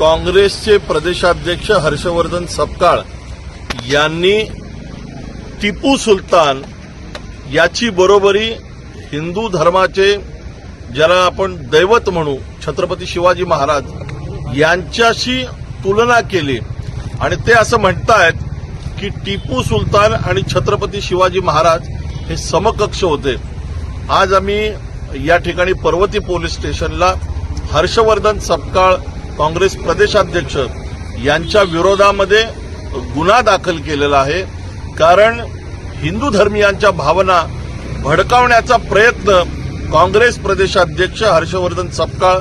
काँग्रेसचे प्रदेशाध्यक्ष हर्षवर्धन सपकाळ यांनी टिपू सुलतान याची बरोबरी हिंदू धर्माचे ज्याला आपण दैवत म्हणू छत्रपती शिवाजी महाराज यांच्याशी तुलना केली आणि ते असं म्हणतायत की टिपू सुलतान आणि छत्रपती शिवाजी महाराज हे समकक्ष होते। आज आम्ही या ठिकाणी पर्वती पोलीस स्टेशनला हर्षवर्धन सपकाळ काँग्रेस प्रदेशाध्यक्ष यांच्या विरोधामध्ये गुन्हा दाखल केलेला आहे, कारण हिंदू धर्मीयांच्या भावना भडकावण्याचा प्रयत्न काँग्रेस प्रदेशाध्यक्ष हर्षवर्धन सपकाळ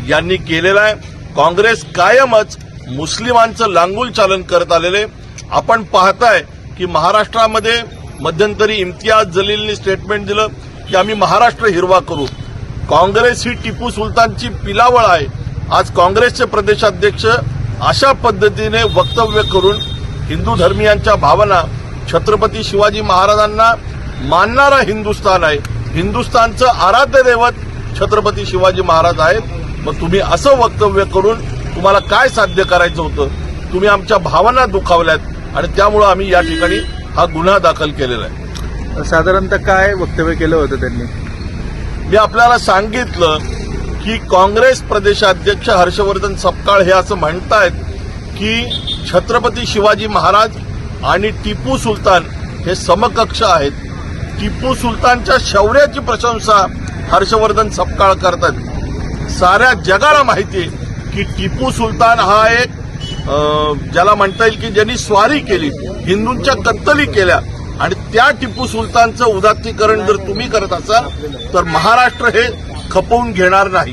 यांनी केलेला आहे। काँग्रेस कायमच मुस्लिमांचं लांगुल चालन करत आलेले आपण पाहताय की महाराष्ट्रामध्ये मध्यंतरी इम्तियाज जलीलनी स्टेटमेंट दिलं की आम्ही महाराष्ट्र हिरवा करू। काँग्रेस ही टिपू सुलतानची पिलावळ आहे। आज काँग्रेसचे प्रदेशाध्यक्ष अशा पद्धतीने वक्तव्य करून हिंदू धर्मीयांच्या भावना छत्रपती शिवाजी महाराजांना मानणारा हिंदुस्थान आहे, हिंदुस्थानचं आराध्य दैवत छत्रपती शिवाजी महाराज आहेत। मग तुम्ही असं वक्तव्य करून तुम्हाला काय साध्य करायचं होतं? तुम्ही आमच्या भावना दुखावल्यात आणि त्यामुळे आम्ही या ठिकाणी हा गुन्हा दाखल केलेला आहे। साधारणतः काय वक्तव्य केलं होतं त्यांनी? मी आपल्याला सांगितलं की काँग्रेस प्रदेशाध्यक्ष हर्षवर्धन सपकाळ हे असं म्हणतायत की छत्रपती शिवाजी महाराज आणि टिपू सुलतान हे समकक्ष आहेत। टिपू सुलतानच्या शौर्याची प्रशंसा हर्षवर्धन सपकाळ करतात। साऱ्या जगाला माहिती आहे की टिपू सुलतान हा एक ज्याला म्हणता येईल की ज्यांनी स्वारी केली, हिंदूंच्या कत्तली केल्या, आणि त्या टिपू सुलतानचं उदात्तीकरण जर तुम्ही करत असाल तर महाराष्ट्र हे खपवून घेणार नाही।